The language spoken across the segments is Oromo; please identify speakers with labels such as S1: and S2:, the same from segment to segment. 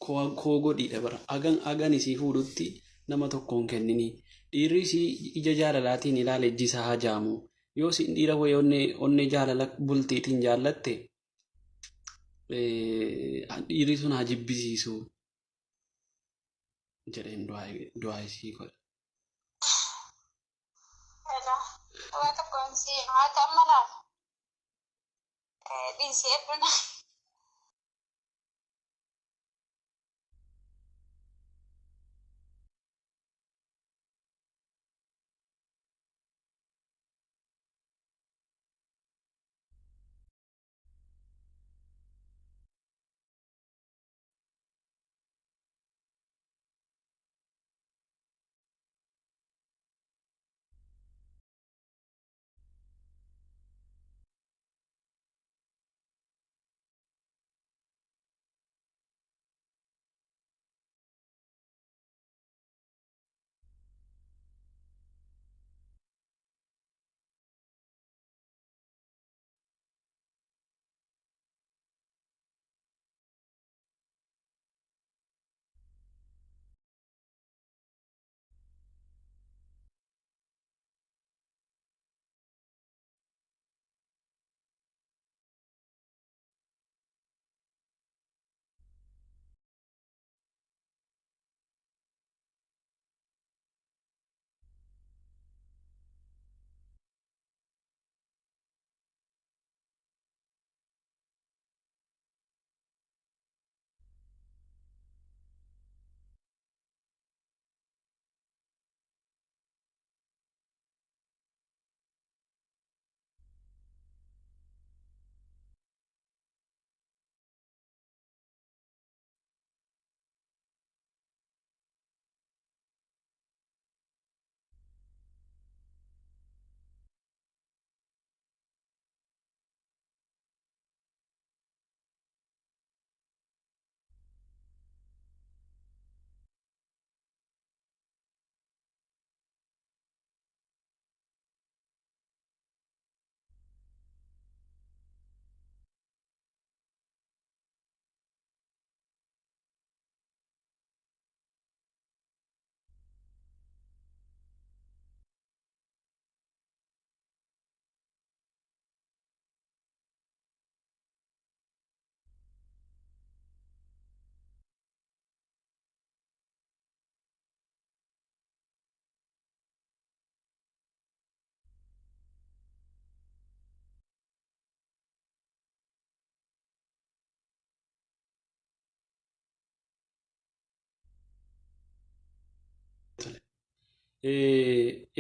S1: koo godhiidha bara. Agan isii fuudhutti nama tokkoon kennini. Dhiirri isii ija jaalalaatiin ilaale ijji isaa hajaamu. Yoo isin dhiira wayii onnee jaalala bultiitiin jaallatte dhiirri sun haa jibbisiisu jedheen du'aa isii godha.
S2: Wata kwansi mata mala di sieduna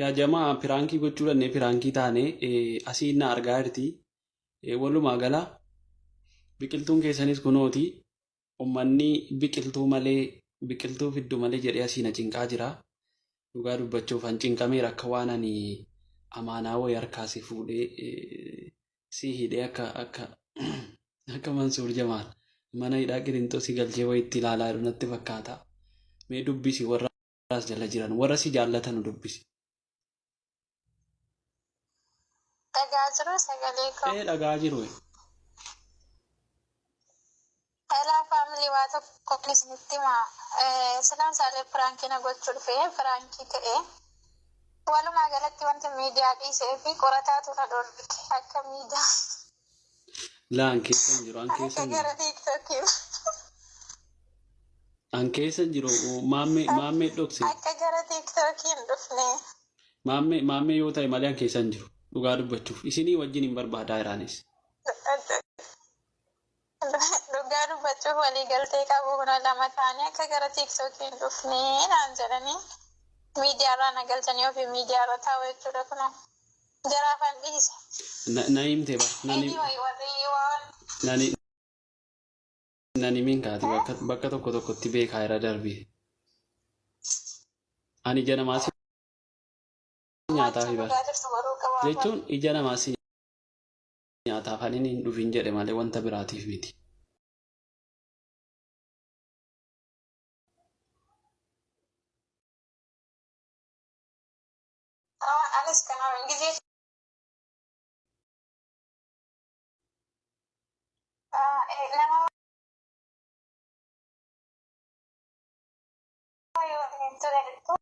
S1: Yaa jamaa piraankii gochuu dhannee piraankii taane asii na argaa jirti. Walumaa gala biqiltuun keessanis kunooti. Uummanni biqiltuu malee biqiltuu fiddu malee jedhee asii na cinqaa jira. Dhugaa dubbachuuf an cinqameera akka waan ani amaanaa wayii harkaa si fuudhee si hidhee akka Mansuur Jamaal mana hidhaa Qilinxoo si galchee wayiitti ilaalaa jiru natti fakkaata. Mee dubbisi warra as jala jiran warra si jaallatan dubbisi.
S2: dhagaa jiru sagalee koo.
S1: Dhagaa jiru.
S2: Hello family waa tokko isinitti himaa. Silaan saalee firaankii na gochuu dhufee firaankii ta'ee walumaa galatti wanti miidiyaa dhiisee fi qorataatu na dhorke akka miidiyaa.
S1: Laan keessa jiru an keessa
S2: Akka gara tiiktookiin.
S1: An keessa jiru maammee dhokse.
S2: Akka gara tiiktookiin dhufne.
S1: Maammee yoo ta'e malee an keessa jiru dhugaa dubbachuuf isinii wajjin hin barbaadaa jiraanis.
S2: Dhugaa dubbachuuf waliigaltee qabu kuna lama taane akka gara tiiktookiin dhufne naan jedhanii miidiyaarraa na galchanii ofii miidiyaarra taa'u jechuudha kuna. Jaraafan dhiise.
S1: Na himte nani min kaati bakka tokkotti beekaa irra darbee. Ani ija namaa si nyaataa fi bara. Jechuun ija namaa si nyaataaf ani hin dhufin jedhe malee wanta biraatiif miti.
S2: Anis kana ingizee. Nama yookiin turanittu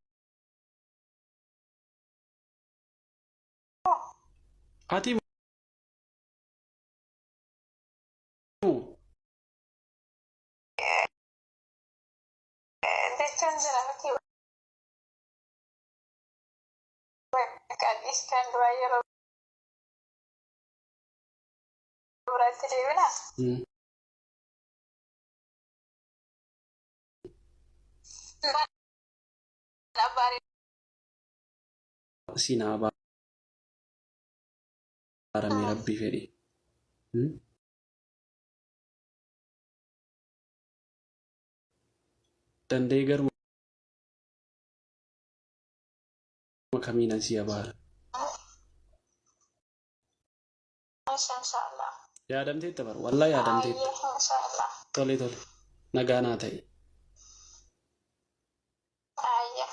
S1: Ati moo?
S2: jechuun jira miti qaadhiis kan duraa yeroo biraatti deebina.
S1: Sinaa baaramee rabbii fedhe. Danda'ee garuma kamiinan si abaara.
S2: Inshallah.
S1: Yaadamteetta bara wallaa yaadamteetta.
S2: Inshallah.
S1: Tole tole nagaa naa ta'e.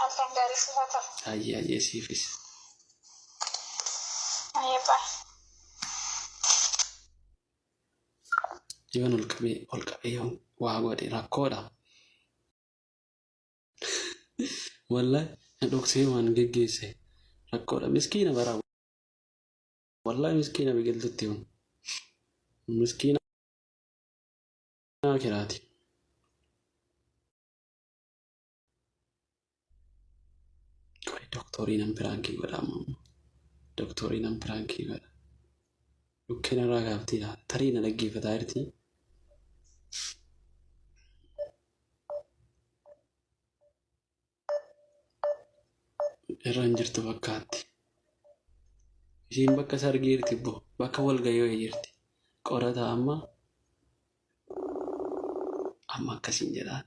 S2: Halkan gaarii si haa ta'u.
S1: Ayyee siifis.
S2: Bye.
S1: Yoon ol qabee yoon waa godhe rakkoodha. Wallaahi na dhoksee waan geggeesse rakkoodha. Miskiina bara wallaahi miskiina biqiltutti yoon. Miskiina kiraati. Doktoriin an piraankii godhama. Doktoriin an piraankii godha. Dukkeen irraa gaaftiidha. Tarii na dhaggeeffataa jirti. Irra hin jirtu fakkaatti. Isiin bakka sargii jirti boo bakka walgayii wayii jirti. Qorata amma akkasiin jedhaan.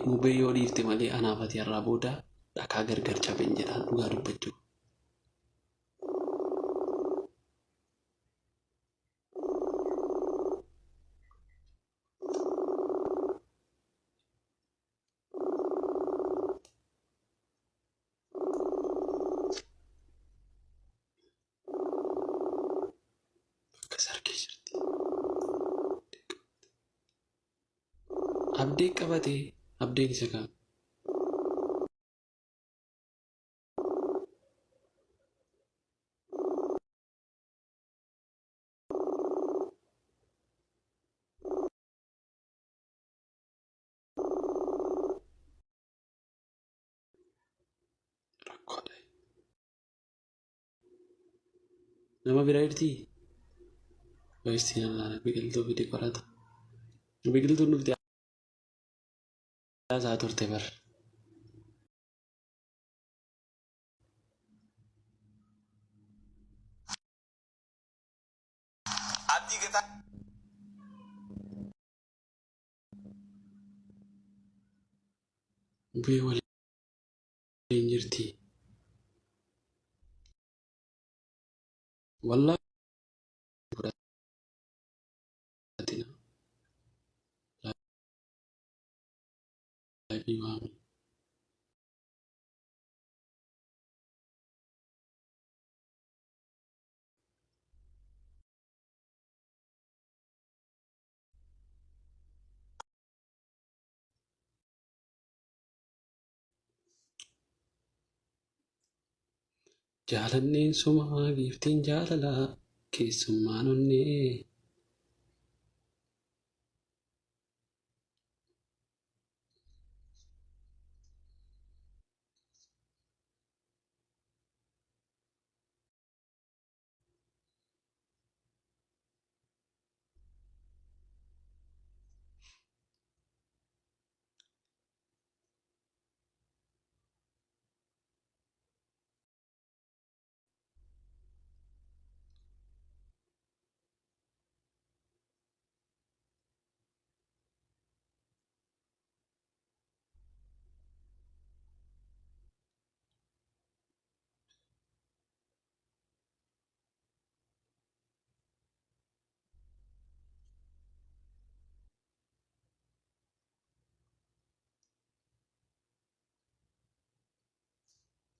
S1: Mubee yoo dhiifte malee anaafati irraa booda dhakaa gargar cabeen jedhaan dhugaa dubbachuu. Bakka sargii jirti. Abdee qabatee abdeen isa kaan. Rakkoodha. Nama bira jirtii? Waayistiin alaana biqiltuu fide qorata. Biqiltuun dhufte haasaa turte bara. Mubee waliin jirti. Wallaahi fudhatina. Laayifii waami. Jaalanneen sumaa giiftiin jaalalaa keessummaan onnee.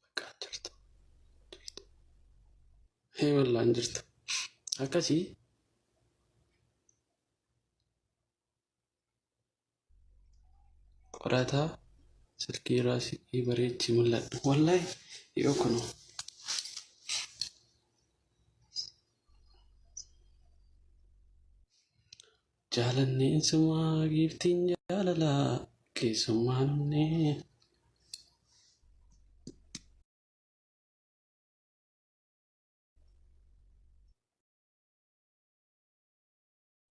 S1: Bakka jirtu. Wallaan jirtu. Akkasii qorataa silkii raasii bareechi mul'adhu. Wallahi yoo kunu jaalanneen sumaa giiftiin jaalalaa keessummaa namnee.